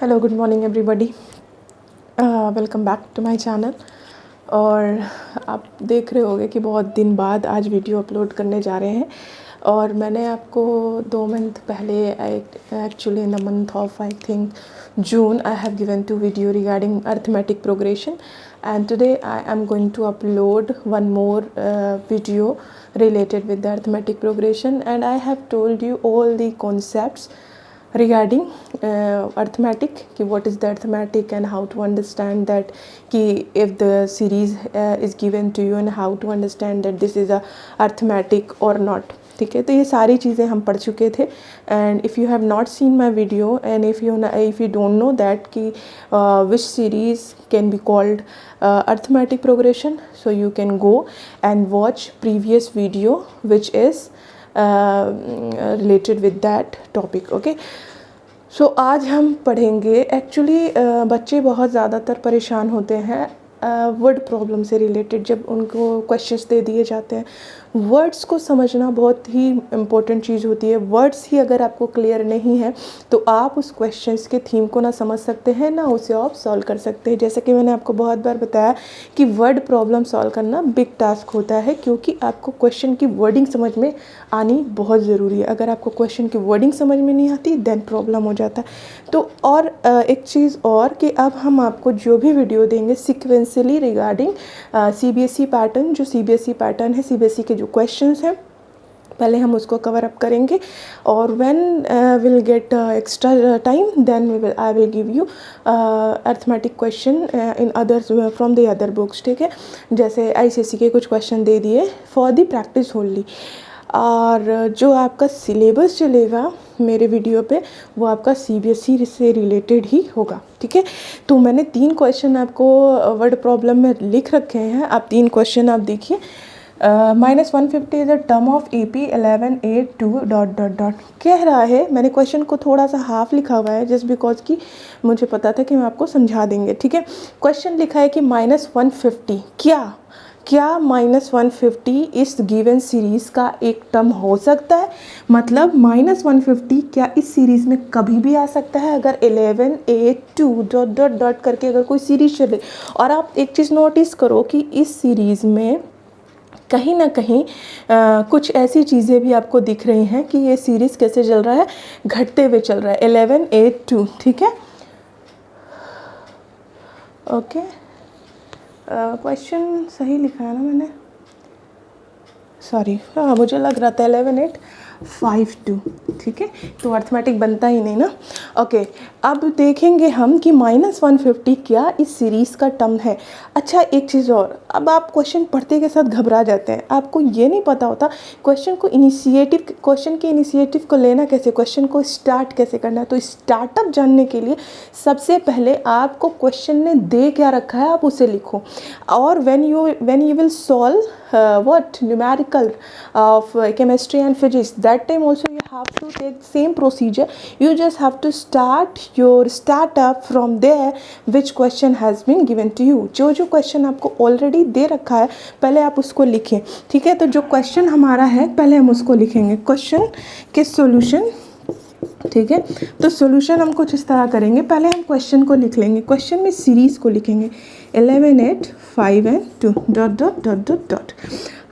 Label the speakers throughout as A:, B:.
A: Hello, good morning everybody. Welcome back to my channel. और आप देख रहे होंगे कि बहुत दिन बाद आज वीडियो अपलोड करने जा रहे हैं। और मैंने आपको 2 मंथ पहले actually in the month of I think June I have given 2 video regarding arithmetic progression, and today I am going to upload one more video related with the arithmetic progression, and I have told you all the concepts regarding arithmetic कि what is the arithmetic and how to understand that कि if the series is given to you and how to understand that this is a arithmetic or not। ठीक है, तो ये सारी चीज़ें हम पढ़ चुके थे। And if you have not seen my video and if you don't know that कि which series can be called arithmetic progression, so you can go and watch previous video which is related with that topic। okay, सो आज हम पढ़ेंगे actually बच्चे बहुत ज़्यादातर परेशान होते हैं वर्ड प्रॉब्लम से रिलेटेड। जब उनको क्वेश्चंस दे दिए जाते हैं, वर्ड्स को समझना बहुत ही इम्पोर्टेंट चीज़ होती है। वर्ड्स ही अगर आपको क्लियर नहीं है तो आप उस क्वेश्चंस के थीम को ना समझ सकते हैं, ना उसे आप सॉल्व कर सकते हैं। जैसे कि मैंने आपको बहुत बार बताया कि वर्ड प्रॉब्लम सॉल्व करना बिग टास्क होता है, क्योंकि आपको क्वेश्चन की वर्डिंग समझ में आनी बहुत ज़रूरी है। अगर आपको क्वेश्चन की वर्डिंग समझ में नहीं आती देन प्रॉब्लम हो जाता है। तो और एक चीज़ और कि अब हम आपको जो भी वीडियो देंगे सिक्वेंसली रिगार्डिंग CBSE पैटर्न, जो CBSE पैटर्न है, CBSE के जो क्वेश्चंस हैं पहले हम उसको कवर अप करेंगे। और when will get extra time then I will give you arithmetic question in others from the other books. ठीक है, जैसे ICSE के कुछ क्वेश्चन दे दिए फॉर द प्रैक्टिस ओनली। और जो आपका सिलेबस चलेगा मेरे वीडियो पे वो आपका CBSE से रिलेटेड ही होगा। ठीक है, तो मैंने 3 क्वेश्चन आपको वर्ड प्रॉब्लम में लिख रखे हैं। आप 3 क्वेश्चन आप देखिए। -150 is a term of AP 1182 ... कह रहा है। मैंने क्वेश्चन को थोड़ा सा हाफ लिखा हुआ है जस्ट बिकॉज कि मुझे पता था कि हम आपको समझा देंगे। ठीक है, क्वेश्चन लिखा है कि -150 क्या -150 इस गिवन सीरीज़ का एक टर्म हो सकता है। मतलब -150 क्या इस सीरीज़ में कभी भी आ सकता है अगर 1182 ... करके अगर कोई सीरीज़ चले। और आप एक चीज़ नोटिस करो कि इस सीरीज़ में कहीं ना कहीं कुछ ऐसी चीज़ें भी आपको दिख रही हैं कि ये सीरीज़ कैसे चल रहा है, घटते हुए चल रहा है 1182। ठीक है, ओके, क्वेश्चन सही लिखा है ना मैंने, सॉरी, हाँ मुझे लग रहा था 11852। ठीक है, तो अर्थमेटिक बनता ही नहीं ना। ओके, अब देखेंगे हम कि -150 क्या इस सीरीज़ का टर्म है। अच्छा, एक चीज़ और, अब आप क्वेश्चन पढ़ते के साथ घबरा जाते हैं, आपको ये नहीं पता होता क्वेश्चन के इनिशिएटिव को लेना कैसे, क्वेश्चन को स्टार्ट कैसे करना है। तो स्टार्टअप जानने के लिए सबसे पहले आपको क्वेश्चन ने दे क्या रखा है आप उसे लिखो। और when you will solve what numerical of chemistry and physics, that time also you have to take same procedure. You just have to start up from there which question has been given to you। जो question आपको already दे रखा है पहले आप उसको लिखें। ठीक है, तो जो क्वेश्चन हमारा है पहले हम उसको लिखेंगे, क्वेश्चन के सॉल्यूशन। ठीक है, तो सॉल्यूशन हम कुछ इस तरह करेंगे। पहले हम क्वेश्चन को लिख लेंगे, क्वेश्चन में सीरीज़ को लिखेंगे 1185 ...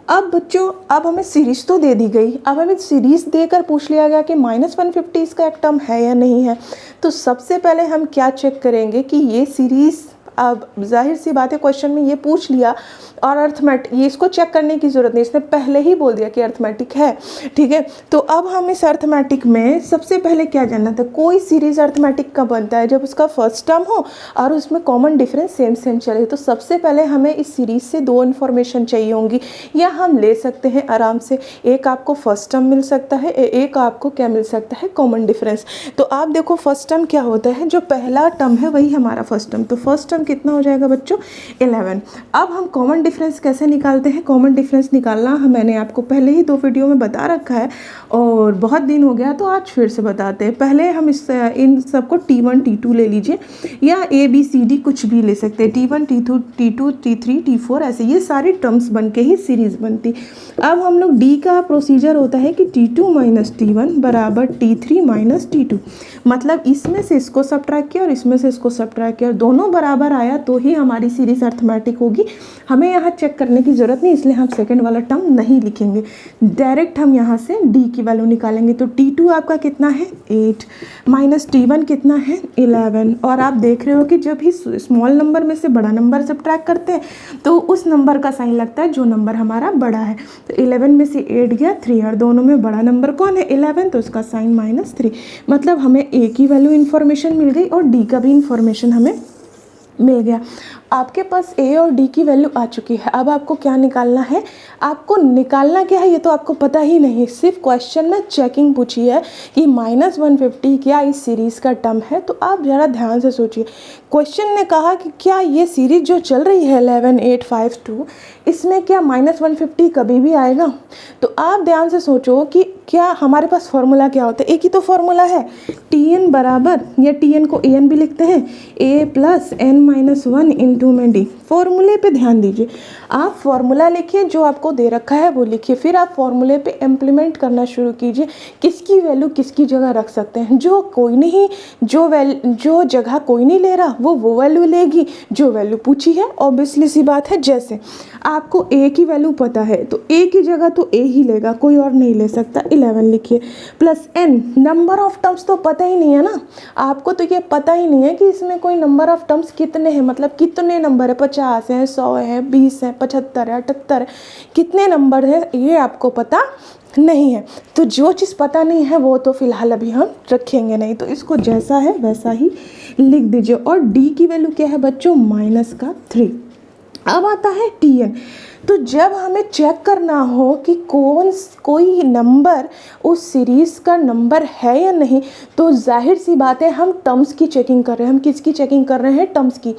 A: अब बच्चों, अब हमें सीरीज़ तो दे दी गई, अब हमें सीरीज़ देकर पूछ लिया गया कि -150 इसका एक टर्म है या नहीं है। तो सबसे पहले हम क्या चेक करेंगे कि ये सीरीज़, अब जाहिर सी बात है क्वेश्चन में ये पूछ लिया और अर्थमेटिक, ये इसको चेक करने की ज़रूरत नहीं, इसने पहले ही बोल दिया कि अर्थमेटिक है। ठीक है, तो अब हम इस अर्थमेटिक में सबसे पहले क्या जानना था, कोई सीरीज़ अर्थमेटिक कब बनता है, जब उसका फर्स्ट टर्म हो और उसमें कॉमन डिफरेंस सेम चले। तो सबसे पहले हमें इस सीरीज़ से 2 इन्फॉर्मेशन चाहिए होंगी, या हम ले सकते हैं आराम से। एक आपको फर्स्ट टर्म मिल सकता है, एक आपको क्या मिल सकता है, कॉमन डिफरेंस। तो आप देखो फर्स्ट टर्म क्या होता है, जो पहला टर्म है वही हमारा फर्स्ट टर्म। तो फर्स्ट टर्म कितना हो जाएगा बच्चों 11। अब हम कॉमन डिफरेंस कैसे निकालते हैं, कॉमन डिफरेंस निकालना मैंने आपको पहले ही 2 वीडियो में बता रखा है और बहुत दिन हो गया तो आज फिर से बताते हैं। पहले हम इन सबको T1 T2 ले लीजिए या ABCD कुछ भी ले सकते हैं, T1 T2 T2 T3 T4 ऐसे ये सारी टर्म्स बन के ही सीरीज़ बनती। अब हम लोग D का प्रोसीजर होता है कि T2 माइनस T1 बराबर T3 माइनस T2, मतलब इसमें से इसको सब्ट्रैक्ट किया और इसमें से इसको सब्ट्रैक्ट किया और दोनों बराबर आया तो ही हमारी सीरीज़ अर्थमेटिक होगी। हमें यहाँ चेक करने की ज़रूरत नहीं, इसलिए हम सेकंड वाला टर्म नहीं लिखेंगे, डायरेक्ट हम यहाँ से D की वैल्यू निकालेंगे। तो T2 आपका कितना है 8 माइनस T1 कितना है 11। और आप देख रहे हो कि जब ही स्मॉल नंबर में से बड़ा नंबर सब्ट्रैक्ट करते हैं तो उस नंबर का साइन लगता है जो नंबर हमारा बड़ा है। तो 11 में से 8 गया 3 और दोनों में बड़ा नंबर कौन है 11, तो उसका साइन -3। मतलब हमें A की वैल्यू इन्फॉर्मेशन मिल गई और D का भी इन्फॉर्मेशन हमें मिल गया। आपके पास A और D की वैल्यू आ चुकी है। अब आपको क्या निकालना है, आपको निकालना क्या है ये तो आपको पता ही नहीं, सिर्फ क्वेश्चन में चेकिंग पूछी है कि -150 क्या इस सीरीज़ का टर्म है। तो आप ज़रा ध्यान से सोचिए, क्वेश्चन ने कहा कि क्या ये सीरीज़ जो चल रही है 11 8 5 2 इसमें क्या -150 कभी भी आएगा। तो आप ध्यान से सोचो कि क्या हमारे पास फॉर्मूला क्या होता है, एक ही तो फॉर्मूला है Tn बराबर, या Tn को An भी लिखते हैं A प्लस n-1 इंटू में D। फॉर्मूले पे ध्यान दीजिए, आप फॉर्मूला लिखिए जो आपको दे रखा है वो लिखिए, फिर आप फॉर्मूले पे इम्प्लीमेंट करना शुरू कीजिए किसकी वैल्यू किसकी जगह रख सकते हैं। जो कोई नहीं, जो जगह कोई नहीं ले रहा वो वैल्यू लेगी जो वैल्यू पूछी है। ऑब्वियसली सी बात है, जैसे आपको A की वैल्यू पता है तो A की जगह तो A ही लेगा, कोई और नहीं ले सकता। 11 लिखिए plus n, number of terms तो पता ही नहीं है ना आपको, तो ये पता ही नहीं है कि इसमें कोई नंबर ऑफ टर्म्स कितने हैं, मतलब कितने नंबर है, 50 है 100 है 20 है 75 है 78 है, कितने नंबर है ये आपको पता नहीं है। तो जो चीज़ पता नहीं है वो तो फिलहाल अभी हम रखेंगे नहीं, तो इसको जैसा है वैसा ही लिख दीजिए। और D की वैल्यू क्या है बच्चों -3। अब आता है Tn। तो जब हमें चेक करना हो कि कोई नंबर उस सीरीज़ का नंबर है या नहीं, तो जाहिर सी बात है हम टर्म्स की चेकिंग कर रहे हैं। हम किसकी चेकिंग कर रहे हैं, टर्म्स की,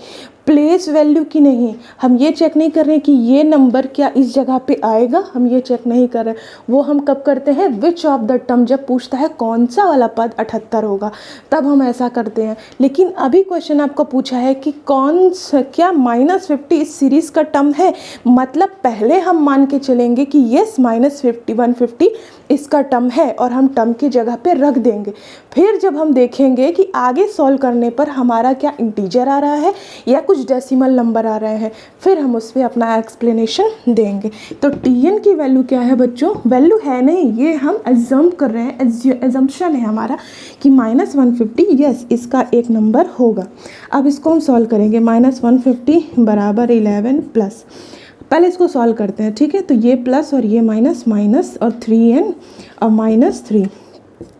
A: प्लेस वैल्यू की नहीं। हम ये चेक नहीं कर रहे हैं कि ये नंबर क्या इस जगह पे आएगा, हम ये चेक नहीं कर रहे। वो हम कब करते हैं, विच ऑफ द टर्म, जब पूछता है कौन सा वाला पद 78 होगा तब हम ऐसा करते हैं। लेकिन अभी क्वेश्चन आपको पूछा है कि क्या -50 इस सीरीज़ का टर्म है, मतलब पहले हम मान के चलेंगे कि येस -150 इसका टर्म है और हम टर्म की जगह पे रख देंगे। फिर जब हम देखेंगे कि आगे सॉल्व करने पर हमारा क्या इंटीजर आ रहा है या कुछ डेसिमल नंबर आ रहे हैं, फिर हम उस पर अपना एक्सप्लेनेशन देंगे। तो Tn की वैल्यू क्या है बच्चों, वैल्यू है नहीं, ये हम एज्यूम कर रहे हैं, एजम्पशन है हमारा कि -150 यस इसका एक नंबर होगा। अब इसको हम सॉल्व करेंगे, -150 बराबर 11 प्लस, पहले इसको सॉल्व करते हैं, ठीक है। तो ये प्लस और ये माइनस, माइनस और 3n और -3,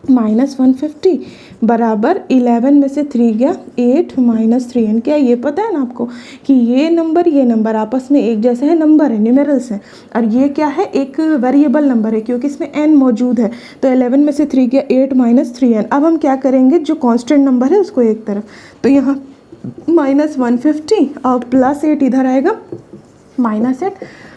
A: -150 बराबर 11 में से 3 गया 8 -3n। क्या ये पता है ना आपको कि ये नंबर आपस में एक जैसे है, नंबर है, न्यूमेरल्स हैं, और ये क्या है, एक वेरिएबल नंबर है क्योंकि इसमें n मौजूद है। तो 11 में से 3 गया 8 -3n। अब हम क्या करेंगे, जो कांस्टेंट नंबर है उसको एक तरफ, तो यहाँ -150 और +8 इधर आएगा, -8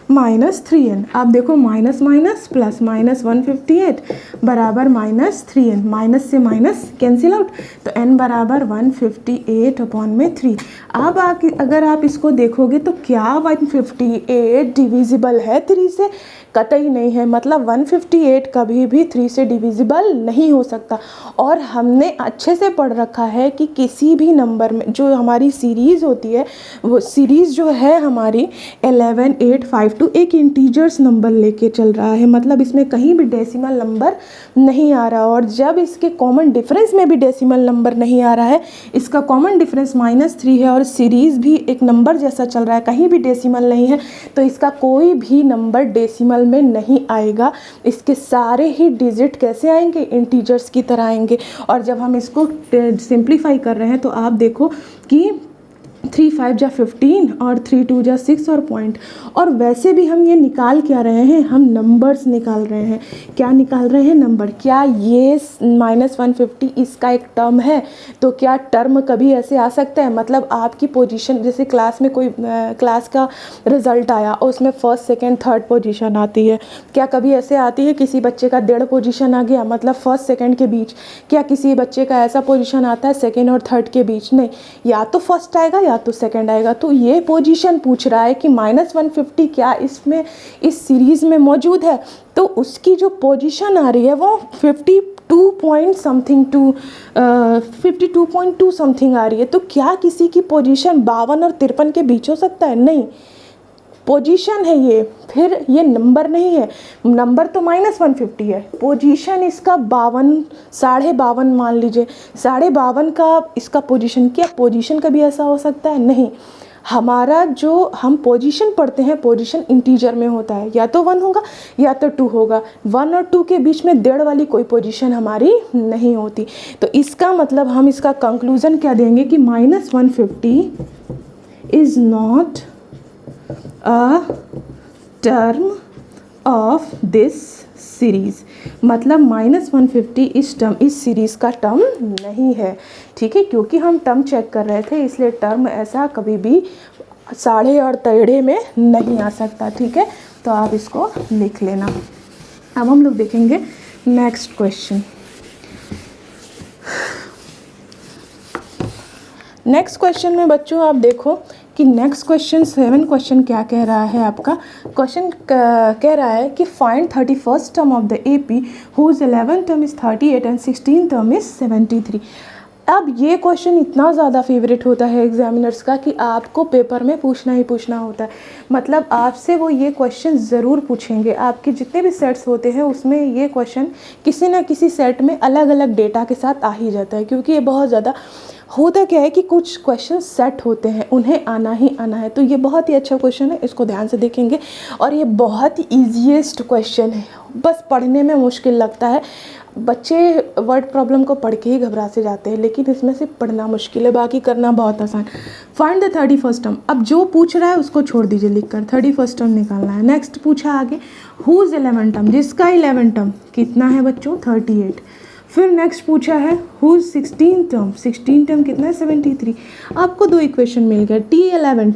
A: -3n। आप देखो माइनस माइनस प्लस, -158 बराबर -3n, माइनस से माइनस कैंसिल आउट, तो n बराबर 158/3। अब अगर आप इसको देखोगे तो क्या 158 डिविजिबल है 3 से, कतई नहीं है। मतलब 158 कभी भी 3 से डिविजिबल नहीं हो सकता। और हमने अच्छे से पढ़ रखा है कि किसी भी नंबर में जो हमारी सीरीज़ होती है, वो सीरीज़ जो है हमारी 11 8 5 2 एक इंटीजर्स नंबर लेके चल रहा है, मतलब इसमें कहीं भी डेसिमल नंबर नहीं आ रहा। और जब इसके कॉमन डिफरेंस में भी डेसिमल नंबर नहीं आ रहा है, इसका कॉमन डिफरेंस -3 है और सीरीज़ भी एक नंबर जैसा चल रहा है, कहीं भी डेसिमल नहीं है, तो इसका कोई भी नंबर डेसिमल में नहीं आएगा। इसके सारे ही डिजिट कैसे आएंगे, इंटीजर्स की तरह आएंगे। और जब हम इसको सिंप्लीफाई कर रहे हैं तो आप देखो कि 3 5 जा 15 और 3 2 जा 6 और पॉइंट। और वैसे भी हम ये निकाल क्या रहे हैं, हम नंबर्स निकाल रहे हैं। क्या निकाल रहे हैं, नंबर। क्या ये -150 इसका एक टर्म है? तो क्या टर्म कभी ऐसे आ सकता है, मतलब आपकी पोजीशन, जैसे क्लास में कोई क्लास का रिजल्ट आया और उसमें फर्स्ट सेकंड थर्ड पोजीशन आती है, क्या कभी ऐसे आती है किसी बच्चे का 1.5 पोजीशन आ गया, मतलब फर्स्ट सेकंड के बीच? क्या किसी बच्चे का ऐसा पोजीशन आता है सेकंड और थर्ड के बीच? नहीं, या तो फर्स्ट आएगा या तो सेकंड आएगा। तो ये पोजीशन पूछ रहा है कि -150 क्या इसमें इस सीरीज़ में मौजूद है, तो उसकी जो पोजीशन आ रही है वो 52 पॉइंट समथिंग टू 52.2 समथिंग आ रही है। तो क्या किसी की पोजीशन 52 और 53 के बीच हो सकता है? नहीं, पोजीशन है ये, फिर ये नंबर नहीं है। नंबर तो -150 है, पोजीशन इसका 52, 52.5 मान लीजिए, 52.5 का इसका पोजीशन। क्या पोजीशन कभी ऐसा हो सकता है? नहीं। हमारा जो हम पोजीशन पढ़ते हैं, पोजीशन इंटीजर में होता है, या तो 1 होगा या तो 2 होगा। 1 और 2 के बीच में 1.5 वाली कोई पोजीशन हमारी नहीं होती। तो इसका मतलब हम इसका कंक्लूजन क्या देंगे कि -150 is not a term of this series. मतलब -150 इस सीरीज़ का टर्म नहीं है। ठीक है, क्योंकि हम टर्म चेक कर रहे थे, इसलिए टर्म ऐसा कभी भी साढ़े और तैड़े में नहीं आ सकता। ठीक है, तो आप इसको लिख लेना। अब हम लोग देखेंगे नेक्स्ट क्वेश्चन। नेक्स्ट क्वेश्चन में बच्चों आप देखो कि नेक्स्ट क्वेश्चन 7 क्वेश्चन क्या कह रहा है। आपका क्वेश्चन कह रहा है कि find 31st term of the AP whose 11th term is 38 and 16th term is 73। अब ये क्वेश्चन इतना ज़्यादा फेवरेट होता है एग्जामिनर्स का कि आपको पेपर में पूछना ही पूछना होता है। मतलब आपसे वो ये क्वेश्चन ज़रूर पूछेंगे। आपके जितने भी सेट्स होते हैं उसमें ये क्वेश्चन किसी ना किसी सेट में अलग अलग डेटा के साथ आ ही जाता है, क्योंकि ये बहुत ज़्यादा होता क्या है कि कुछ क्वेश्चन सेट होते हैं, उन्हें आना ही आना है। तो ये बहुत ही अच्छा क्वेश्चन है, इसको ध्यान से देखेंगे। और ये बहुत ही ईजीएस्ट क्वेश्चन है, बस पढ़ने में मुश्किल लगता है। बच्चे वर्ड प्रॉब्लम को पढ़ के ही घबरा से जाते हैं, लेकिन इसमें से पढ़ना मुश्किल है, बाकी करना बहुत आसान। Find the 31st term. अब जो पूछ रहा है उसको छोड़ दीजिए लिख कर, 31st टर्म निकालना है। नेक्स्ट पूछा आगे हुज 11th टर्म, जिसका 11th टर्म कितना है बच्चों, 38। फिर नेक्स्ट पूछा है whose 16th term, 16th term कितना है, 73। आपको 2 इक्वेशन मिल गया।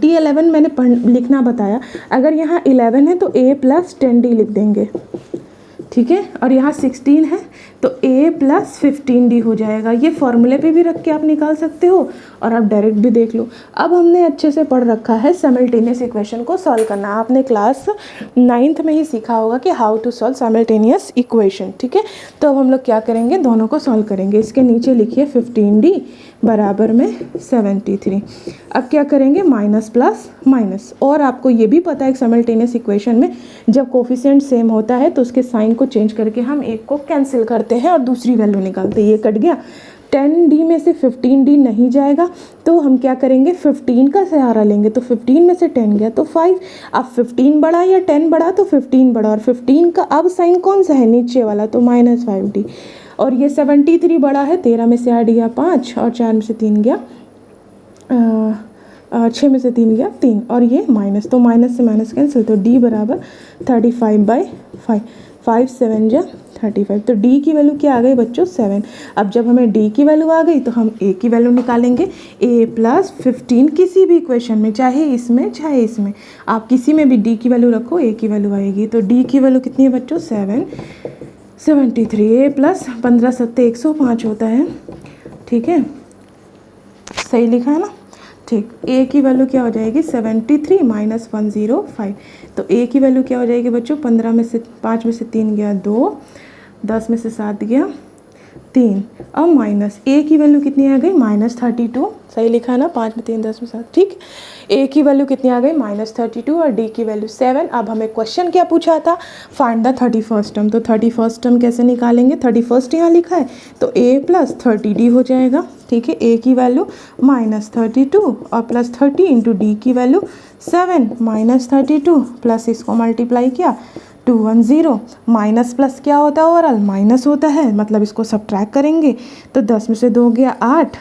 A: T11 मैंने लिखना बताया। अगर यहाँ 11 है तो A + 10D लिख देंगे, ठीक है। और यहाँ 16 है तो A + 15D हो जाएगा। ये फॉर्मूले पे भी रख के आप निकाल सकते हो और आप डायरेक्ट भी देख लो। अब हमने अच्छे से पढ़ रखा है साइमल्टेनियस इक्वेशन को सॉल्व करना। आपने क्लास 9th में ही सीखा होगा कि how to solve simultaneous equation, ठीक है। तो अब हम लोग क्या करेंगे, दोनों को सॉल्व करेंगे। इसके नीचे लिखिए 15D बराबर में 73। अब क्या करेंगे, माइनस प्लस माइनस। और आपको ये भी पता है कि साइमल्टेनियस इक्वेशन में जब कोफिशिएंट सेम होता है तो उसके साइन को चेंज करके हम एक को कैंसिल करते हैं और दूसरी वैल्यू निकालते हैं। ये कट गया, 10D में से 15D नहीं जाएगा तो हम क्या करेंगे, 15 का सहारा लेंगे। तो 15 में से 10 गया तो 5। अब 15 बढ़ा या 10 बढ़ा, तो 15 बढ़ा। और 15 का अब साइन कौन सा है, नीचे वाला, तो -5D। और ये 73 बड़ा है, 13 में से 8 गया 5 और 4 में से 3 गया 6 में से 3 गया 3 और ये माइनस, तो माइनस से माइनस कैंसिल। तो D बराबर 35/5, 5 7 जा 35। तो D की वैल्यू क्या आ गई बच्चों, 7। अब जब हमें D की वैल्यू आ गई तो हम A की वैल्यू निकालेंगे। A + 15 किसी भी इक्वेशन में, चाहे इसमें चाहे इसमें, आप किसी में भी D की वैल्यू रखो, A की वैल्यू आएगी। तो D की वैल्यू कितनी है बच्चों, 73। A + 15 7 105 होता है, ठीक है, सही लिखा है ना, ठीक। A की वैल्यू क्या हो जाएगी, 73 - 105। तो A की वैल्यू क्या हो जाएगी बच्चों, 15 में से 5 में से 3 गया 2, 10 में से 7 गया 3। अब माइनस A की वैल्यू कितनी आ गई, -32। सही लिखा है ना, 5 में 3 10 में 7, ठीक। A की वैल्यू कितनी आ गई, -32 और D की वैल्यू 7। अब हमें क्वेश्चन क्या पूछा था, फाइंड द 31st टर्म। तो 31st टर्म कैसे निकालेंगे, 31st यहाँ लिखा है तो A + 30D हो जाएगा, ठीक है। A की वैल्यू -32 और +30 इंटू D की वैल्यू 7 -32 प्लस इसको मल्टीप्लाई किया 210। माइनस प्लस क्या होता है, ओवरऑल माइनस होता है, मतलब इसको सब्ट्रैक्ट करेंगे तो 10 में से 2 गया 8,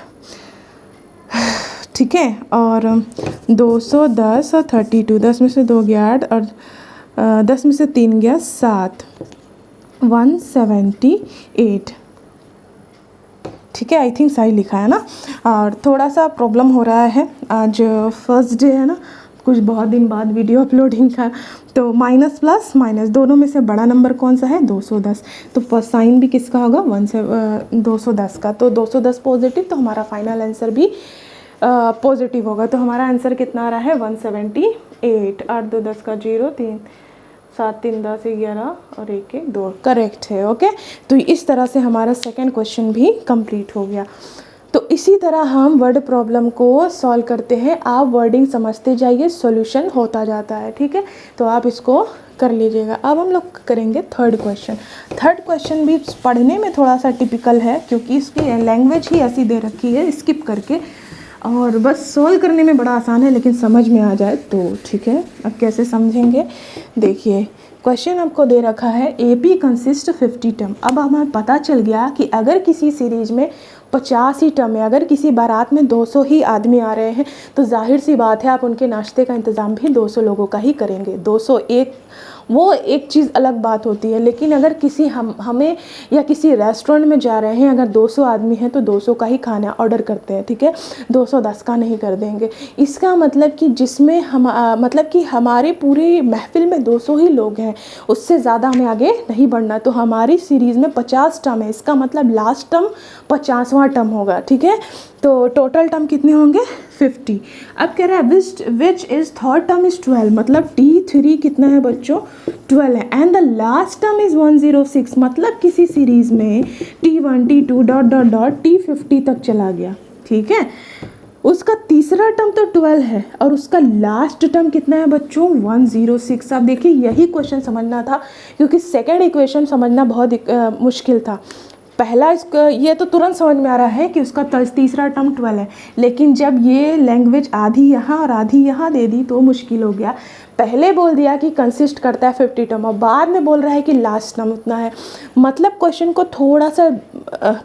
A: ठीक है। और 210 और 32, 10 में से 2 गया 8 और 10 में से 3 गया 7, 178। ठीक है, आई थिंक सही लिखा है ना। और थोड़ा सा प्रॉब्लम हो रहा है, आज फर्स्ट डे है ना, कुछ बहुत दिन बाद वीडियो अपलोडिंग का, तो माइनस प्लस माइनस दोनों में से बड़ा नंबर कौन सा है? 210। तो फर्स्ट साइन भी किसका होगा? 210 का। तो 210 पॉजिटिव, तो हमारा फाइनल आंसर भी पॉजिटिव होगा। तो हमारा आंसर कितना आ रहा है? 178। 8 2 10 का 0, 3 7 3 10 11 और 1 1 2 करेक्ट है। ओके, तो इस तरह से हमारा सेकंड क्वेश्चन भी कंप्लीट हो गया। तो इसी तरह हम वर्ड प्रॉब्लम को सॉल्व करते हैं। आप वर्डिंग समझते जाइए, सॉल्यूशन होता जाता है। ठीक है, तो आप इसको कर लीजिएगा। अब हम लोग करेंगे थर्ड क्वेश्चन। थर्ड क्वेश्चन भी पढ़ने में थोड़ा सा टिपिकल है, क्योंकि इसकी लैंग्वेज ही ऐसी दे रखी है स्किप करके, और बस सॉल्व करने में बड़ा आसान है, लेकिन समझ में आ जाए तो ठीक है। अब कैसे समझेंगे? देखिए, क्वेश्चन आपको दे रखा है AP कंसिस्ट 50 टर्म। अब हमें पता चल गया कि अगर किसी सीरीज में 50 ही टर्म है, अगर किसी बारात में 200 ही आदमी आ रहे हैं, तो जाहिर सी बात है आप उनके नाश्ते का इंतज़ाम भी 200 लोगों का ही करेंगे। 201 वो एक चीज़ अलग बात होती है, लेकिन अगर किसी हमें या किसी रेस्टोरेंट में जा रहे हैं, अगर 200 आदमी हैं तो 200 का ही खाना ऑर्डर करते हैं। ठीक है, 210 का नहीं कर देंगे। इसका मतलब कि जिसमें हम मतलब कि हमारे पूरी महफिल में 200 ही लोग हैं, उससे ज़्यादा हमें आगे नहीं बढ़ना। तो हमारी सीरीज़ में 50 टर्म है, इसका मतलब लास्ट टर्म 50वां टर्म होगा। ठीक है, तो टोटल टर्म कितने होंगे? 50। अब कह रहा है which is third term is 12, मतलब T3 कितना है बच्चों? 12 है। And the last term is 106, मतलब किसी सीरीज़ में T1 T2 dot dot dot T50 तक चला गया। ठीक है, उसका तीसरा टर्म तो 12 है और उसका लास्ट टर्म कितना है बच्चों? 106। अब देखिए, यही क्वेश्चन समझना था, क्योंकि सेकेंड इक्वेशन समझना बहुत मुश्किल था। पहला इसका ये तो तुरंत समझ में आ रहा है कि उसका तीसरा टर्म 12 है, लेकिन जब ये लैंग्वेज आधी यहाँ और आधी यहाँ दे दी तो मुश्किल हो गया। पहले बोल दिया कि कंसिस्ट करता है 50 टर्म, और बाद में बोल रहा है कि लास्ट टर्म उतना है। मतलब क्वेश्चन को थोड़ा सा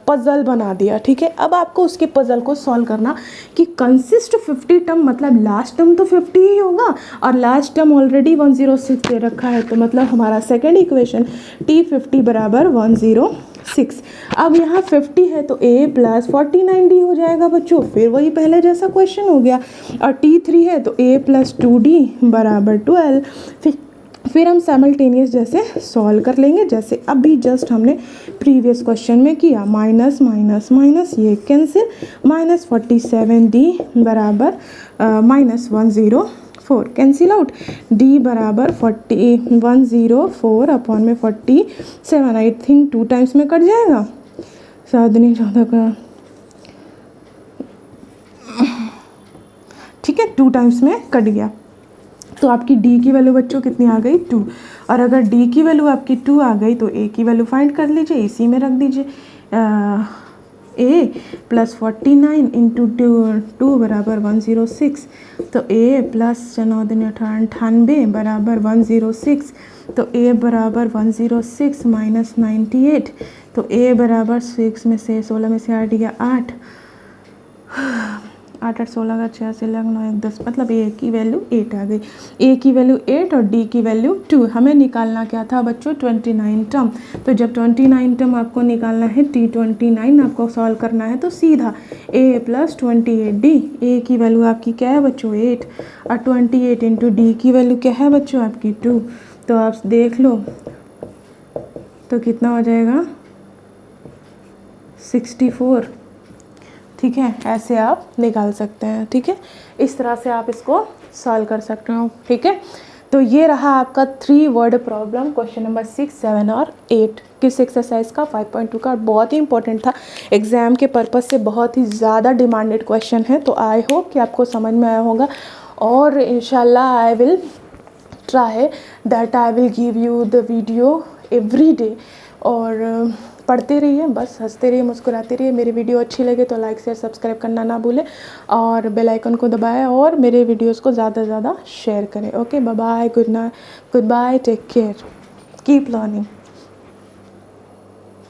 A: पजल बना दिया। ठीक है, अब आपको उसके पजल को सॉल्व करना कि कंसिस्ट 50 टर्म मतलब लास्ट टर्म तो 50 ही होगा, और लास्ट टर्म ऑलरेडी 106 दे रखा है, तो मतलब हमारा सेकेंड इक्वेशन T50 बराबर 106। अब यहाँ 50 है तो A प्लस 49D हो जाएगा बच्चों, फिर वही पहले जैसा क्वेश्चन हो गया। और T3 है तो A प्लस 2D बराबर 12। फिर हम साइमल्टेनियस जैसे सॉल्व कर लेंगे, जैसे अभी जस्ट हमने प्रीवियस क्वेश्चन में किया। माइनस माइनस माइनस ये कैंसिल, माइनस 47D बराबर माइनस 104 कैंसिल आउट। D बराबर 104 अपॉन में 47, आई थिंक 2 टाइम्स में कट जाएगा, 7 नहीं 14 का। ठीक है, 2 टाइम्स में कट गया। तो आपकी D की वैल्यू बच्चों कितनी आ गई? 2। और अगर D की वैल्यू आपकी 2 आ गई तो A की वैल्यू फाइंड कर लीजिए, इसी में रख दीजिए। A प्लस 49 इंटू 2 बराबर 106, तो A प्लस 98 बराबर 106, तो A बराबर 106 माइनस 98, तो A बराबर 6 में से 16 में से 8 गया 8, 8 8 16 का 86 लग 9 1 10, मतलब A की वैल्यू 8 आ गई। A की वैल्यू 8 और D की वैल्यू 2। हमें निकालना क्या था बच्चों? 29 टर्म। तो जब 29 टर्म आपको निकालना है, T29 आपको सॉल्व करना है, तो सीधा A प्लस 28D। A की वैल्यू आपकी क्या है बच्चों? 8, और 28 इंटू D की वैल्यू क्या है बच्चों? आपकी 2। तो आप देख लो तो कितना हो जाएगा? 64। ठीक है, ऐसे आप निकाल सकते हैं। ठीक है, इस तरह से आप इसको सॉल्व कर सकते हो। ठीक है, तो ये रहा आपका 3 वर्ड प्रॉब्लम, क्वेश्चन नंबर 6, 7 और 8 किस एक्सरसाइज का 5.2 का। बहुत ही इंपॉर्टेंट था, एग्ज़ाम के पर्पज़ से बहुत ही ज़्यादा डिमांडेड क्वेश्चन है। तो आई होप कि आपको समझ में आया होगा, और इंशाल्लाह I will try that I will give you the video every day. और पढ़ते रहिए, बस हंसते रहिए, मुस्कुराते रहिए। मेरी वीडियो अच्छी लगे तो लाइक शेयर सब्सक्राइब करना ना भूलें, और बेल आइकन को दबाएं, और मेरे वीडियोस को ज़्यादा से ज़्यादा शेयर करें। Okay, bye bye, good night, goodbye, take care, keep learning.